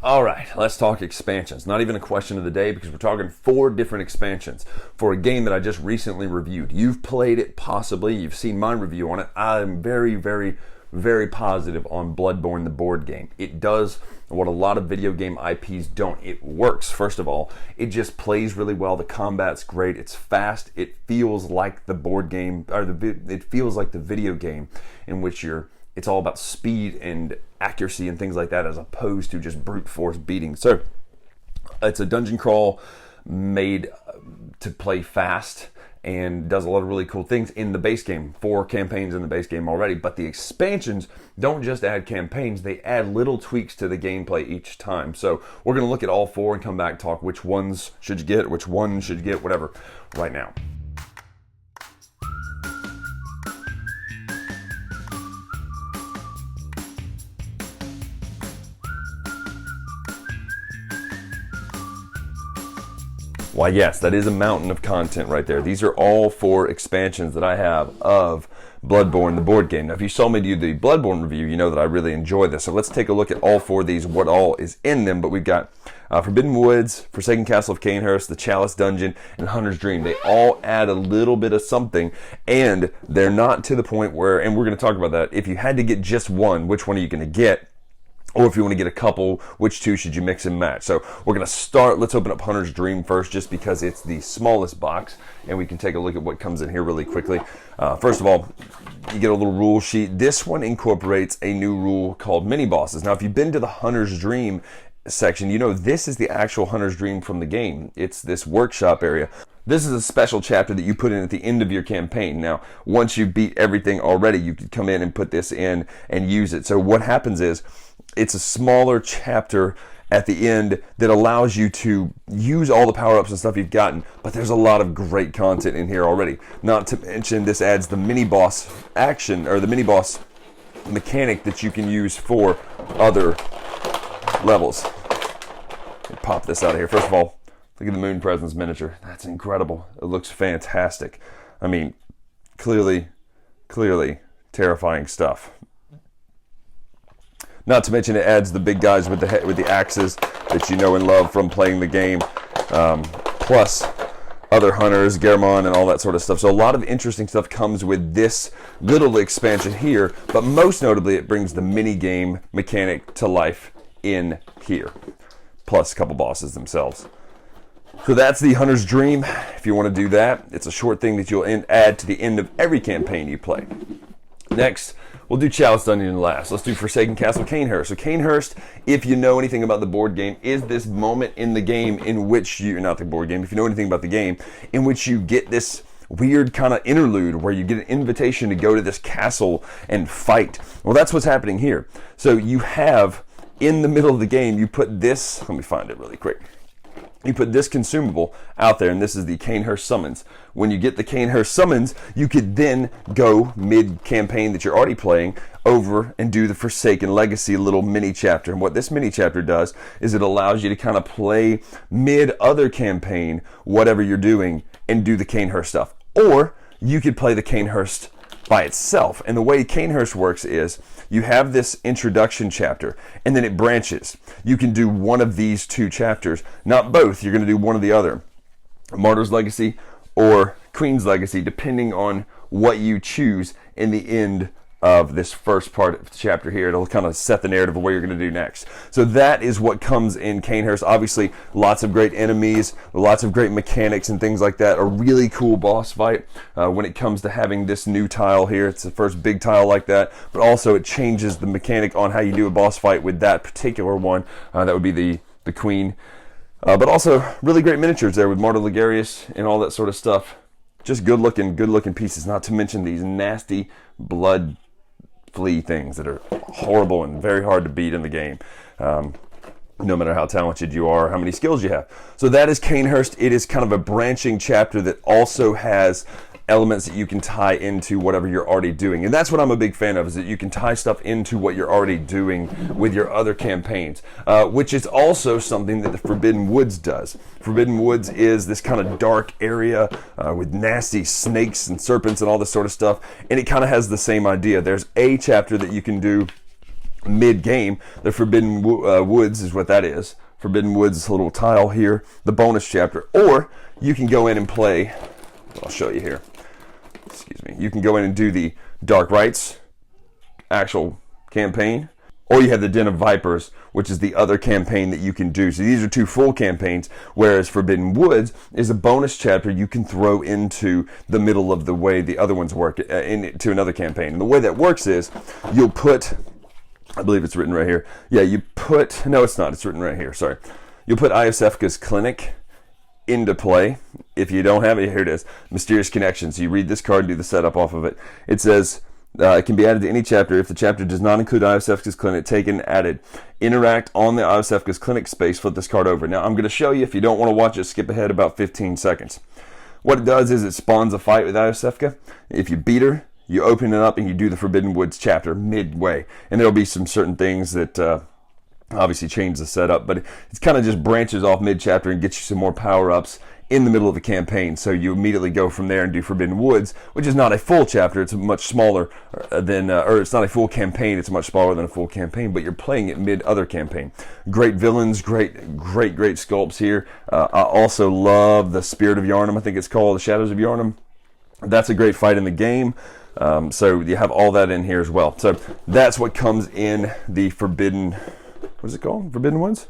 All right, let's talk expansions. Not even a question of the day because we're talking 4 different expansions for a game that I just recently reviewed. You've played it possibly, you've seen my review on it. I'm very, very, very positive on Bloodborne the Boardgame. It does what a lot of video game IPs don't. It works, first of all. It just plays really well. The combat's great. It's fast. It feels like the board game, or it feels like the video game in which it's all about speed and accuracy and things like that, as opposed to just brute force beating. So it's a dungeon crawl made to play fast and does a lot of really cool things in the base game. 4 campaigns in the base game already, but the expansions don't just add campaigns, they add little tweaks to the gameplay each time. So we're going to look at all 4 and come back and talk which ones should you get, which one should you get, whatever, right now. Why, yes, that is a mountain of content right there. These are all 4 expansions that I have of Bloodborne the Boardgame. Now, if you saw me do the Bloodborne review, you know that I really enjoy this. So let's take a look at all 4 of these, what all is in them. But we've got Forbidden Woods, Forsaken Castle of Cainhurst, the Chalice Dungeon, and Hunter's Dream. They all add a little bit of something, and they're not to the point where, and we're going to talk about that, if you had to get just one, which one are you going to get? Or if you want to get a couple, which 2 should you mix and match? So we're going to start, let's open up Hunter's Dream first, just because it's the smallest box, and we can take a look at what comes in here really quickly. First of all, you get a little rule sheet. This one incorporates a new rule called mini bosses. Now, if you've been to the Hunter's Dream section, you know this is the actual Hunter's Dream from the game. It's this workshop area. This is a special chapter that you put in at the end of your campaign. Now, once you beat everything already, you could come in and put this in and use it. So what happens is, it's a smaller chapter at the end that allows you to use all the power-ups and stuff you've gotten, but there's a lot of great content in here already. Not to mention, this adds the mini-boss action, or the mini-boss mechanic that you can use for other levels. Pop this out of here. First of all, look at the Moon Presence miniature. That's incredible. It looks fantastic. I mean, clearly terrifying stuff. Not to mention, it adds the big guys with the axes that you know and love from playing the game, plus other hunters, Gehrman, and all that sort of stuff. So a lot of interesting stuff comes with this little expansion here, but most notably, it brings the mini game mechanic to life in here, plus a couple bosses themselves. So that's the Hunter's Dream. If you want to do that, it's a short thing that you'll add to the end of every campaign you play. Next, we'll do Chalice Dungeon last. Let's do Forsaken Castle Cainhurst. So Cainhurst, if you know anything about the board game, is this moment in the game in which not the board game, if you know anything about the game, in which you get this weird kind of interlude where you get an invitation to go to this castle and fight. Well, that's what's happening here. So you have, in the middle of the game, you put this, let me find it really quick. You put this consumable out there, and this is the Cainhurst Summons. When you get the Cainhurst Summons, you could then go mid-campaign that you're already playing over and do the Forsaken Legacy little mini-chapter. And what this mini-chapter does is it allows you to kind of play mid-other campaign, whatever you're doing, and do the Cainhurst stuff. Or you could play the Cainhurst by itself. And the way Cainhurst works is you have this introduction chapter, and then it branches. You can do one of these 2 chapters, not both. You're going to do one or the other. Martyr's Legacy or Queen's Legacy, depending on what you choose in the end of this first part of the chapter here. It'll kind of set the narrative of what you're going to do next. So that is what comes in Cainhurst. Obviously, lots of great enemies, lots of great mechanics and things like that. A really cool boss fight when it comes to having this new tile here. It's the first big tile like that, but also it changes the mechanic on how you do a boss fight with that particular one. That would be the Queen. But also really great miniatures there with Martyr Ligarius and all that sort of stuff. Just good looking pieces, not to mention these nasty blood flea things that are horrible and very hard to beat in the game, no matter how talented you are, how many skills you have. So that is Cainhurst. It is kind of a branching chapter that also has elements that you can tie into whatever you're already doing. And that's what I'm a big fan of, is that you can tie stuff into what you're already doing with your other campaigns, which is also something that the Forbidden Woods does. Forbidden Woods is this kind of dark area with nasty snakes and serpents and all this sort of stuff, and it kind of has the same idea. There's a chapter that you can do mid-game. The Forbidden Woods is what that is. Forbidden Woods is a little tile here, the bonus chapter. Or you can go in and play, I'll show you here. Excuse me. You can go in and do the Dark Rites actual campaign, or you have the Den of Vipers, which is the other campaign that you can do. So these are two full campaigns, whereas Forbidden Woods is a bonus chapter you can throw into the middle of the way the other ones work into another campaign. And the way that works is you'll put, I believe it's written right here. Yeah, you put, no it's not, it's written right here, sorry. You'll put Iosefka's Clinic into play. If you don't have it, here it is. Mysterious Connections. So you read this card and do the setup off of it. It says, it can be added to any chapter if the chapter does not include Iosefka's Clinic. Taken, added. Interact on the Iosefka's Clinic space. Flip this card over. Now I'm going to show you. If you don't want to watch it, skip ahead about 15 seconds. What it does is it spawns a fight with Iosefka. If you beat her, you open it up and you do the Forbidden Woods chapter midway. And there'll be some certain things that obviously change the setup, but it kind of just branches off mid-chapter and gets you some more power-ups in the middle of the campaign. So you immediately go from there and do Forbidden Woods, which is not a full chapter. It's much smaller than, or it's not a full campaign. It's much smaller than a full campaign, but you're playing it mid-other campaign. Great villains, great sculpts here. I also love the Spirit of Yharnam, I think it's called, the Shadows of Yharnam. That's a great fight in the game. So you have all that in here as well. So that's what comes in the Forbidden, what is it called? Forbidden Woods?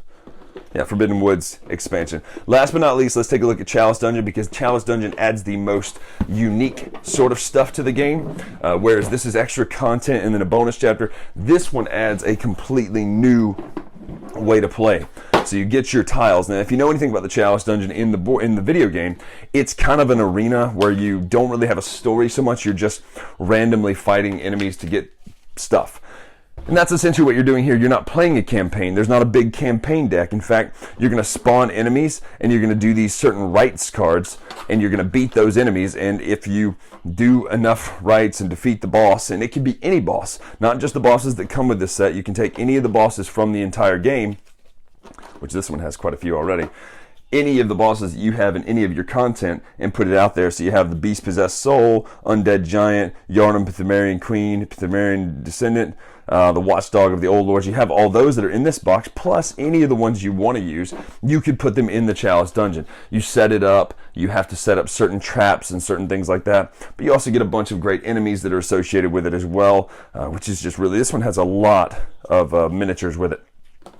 Yeah, Forbidden Woods expansion. Last but not least, let's take a look at Chalice Dungeon, because Chalice Dungeon adds the most unique sort of stuff to the game, whereas this is extra content and then a bonus chapter. This one adds a completely new way to play. So you get your tiles. Now, if you know anything about the Chalice Dungeon in the video game, it's kind of an arena where you don't really have a story so much. You're just randomly fighting enemies to get stuff. And that's essentially what you're doing here. You're not playing a campaign. There's not a big campaign deck. In fact, you're going to spawn enemies and you're going to do these certain rights cards and you're going to beat those enemies. And if you do enough rights and defeat the boss, and it can be any boss, not just the bosses that come with this set, you can take any of the bosses from the entire game, which this one has quite a few already, any of the bosses that you have in any of your content and put it out there. So you have the Beast Possessed Soul, Undead Giant, Yharnam Pthumerian Queen, Pthumerian Descendant, the Watchdog of the Old Lords. You have all those that are in this box, plus any of the ones you want to use. You could put them in the Chalice Dungeon. You set it up. You have to set up certain traps and certain things like that. But you also get a bunch of great enemies that are associated with it as well, which is just really, this one has a lot of miniatures with it.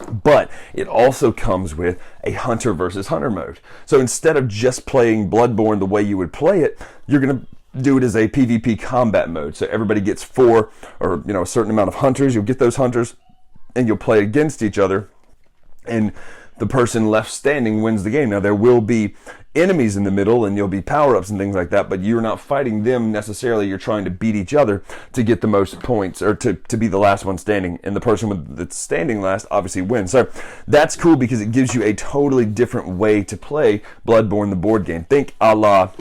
But it also comes with a hunter versus hunter mode. So instead of just playing Bloodborne the way you would play it, you're going to do it as a PvP combat mode. So everybody gets 4 or a certain amount of hunters. You'll get those hunters and you'll play against each other, and the person left standing wins the game. Now there will be enemies in the middle and you'll be power-ups and things like that, but you're not fighting them necessarily. You're trying to beat each other to get the most points, or to be the last one standing, and the person that's standing last obviously wins. So that's cool because it gives you a totally different way to play Bloodborne the board game. Think a la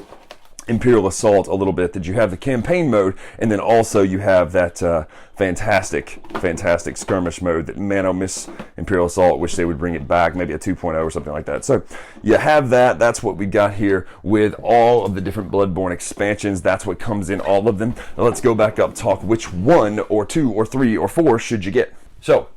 Imperial Assault a little bit, that you have the campaign mode and then also you have that fantastic skirmish mode that, man, I'll miss Imperial Assault. Wish they would bring it back, maybe a 2.0 or something like that. So you have that. That's what we got here with all of the different Bloodborne expansions. That's what comes in all of them. Now let's go back up, talk which 1 or 2 or 3 or 4 should you get. So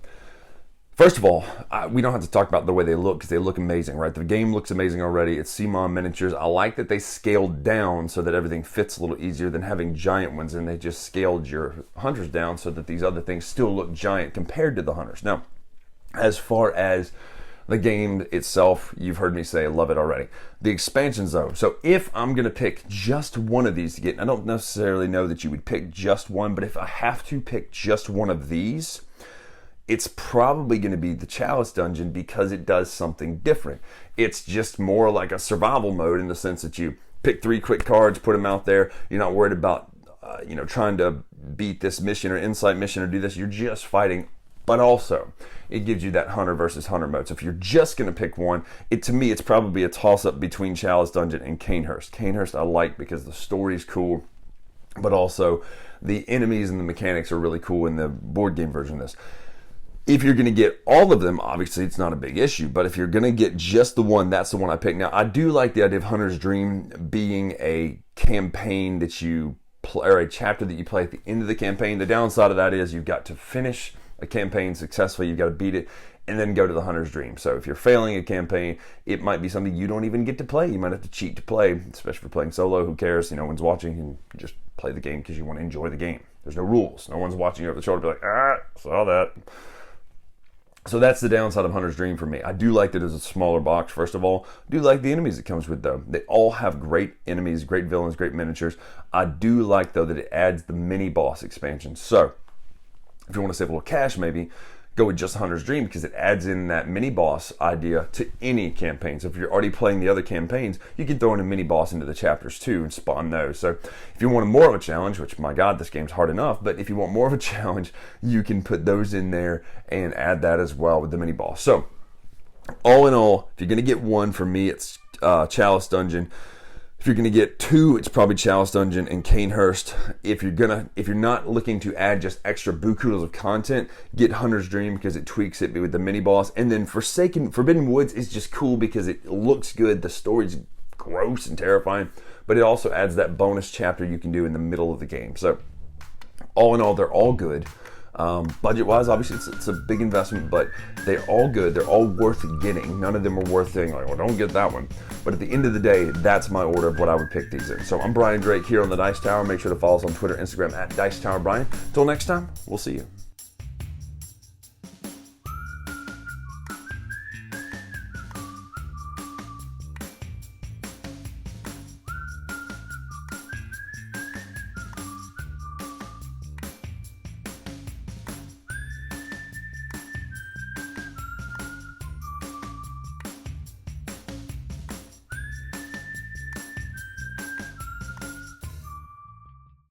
first of all, we don't have to talk about the way they look, because they look amazing, right? The game looks amazing already. It's CMON miniatures. I like that they scaled down so that everything fits a little easier than having giant ones, and they just scaled your hunters down so that these other things still look giant compared to the hunters. Now, as far as the game itself, you've heard me say I love it already. The expansions though, so if I'm going to pick just one of these to get, and I don't necessarily know that you would pick just one, but if I have to pick just one of these, it's probably going to be the Chalice Dungeon, because it does something different. It's just more like a survival mode, in the sense that you pick 3 quick cards, put them out there. You're not worried about trying to beat this mission or insight mission or do this. You're just fighting. But also, it gives you that hunter versus hunter mode. So if you're just going to pick one, to me, it's probably a toss-up between Chalice Dungeon and Canehurst. Canehurst I like because the story's cool, but also the enemies and the mechanics are really cool in the board game version of this. If you're going to get all of them, obviously it's not a big issue, but if you're going to get just the one, that's the one I pick. Now, I do like the idea of Hunter's Dream being a campaign that you play, or a chapter that you play at the end of the campaign. The downside of that is you've got to finish a campaign successfully, you've got to beat it, and then go to the Hunter's Dream. So if you're failing a campaign, it might be something you don't even get to play. You might have to cheat to play, especially for playing solo. Who cares? No one's watching, and you just play the game because you want to enjoy the game. There's no rules. No one's watching you over the shoulder, be like, saw that. So that's the downside of Hunter's Dream for me. I do like that it's a smaller box, first of all. I do like the enemies it comes with, though. They all have great enemies, great villains, great miniatures. I do like, though, that it adds the mini-boss expansion. So if you want to save a little cash, maybe go with just Hunter's Dream, because it adds in that mini-boss idea to any campaign. So if you're already playing the other campaigns, you can throw in a mini-boss into the chapters too and spawn those. So if you want more of a challenge, which, my God, this game's hard enough, but if you want more of a challenge, you can put those in there and add that as well with the mini-boss. So all in all, if you're going to get one, for me, it's Chalice Dungeon. If you're going to get two, it's probably Chalice Dungeon and Canehurst. If you're not looking to add just extra bukus of content, get Hunter's Dream, because it tweaks it with the mini boss. And then Forbidden Woods is just cool because it looks good. The story's gross and terrifying, but it also adds that bonus chapter you can do in the middle of the game. So all in all, they're all good. Budget-wise, obviously, it's a big investment, but they're all good. They're all worth getting. None of them are worth saying, like, well, don't get that one. But at the end of the day, that's my order of what I would pick these in. So I'm Bryan Drake here on the Dice Tower. Make sure to follow us on Twitter, Instagram, @DicetowerBryan. Until next time, we'll see you.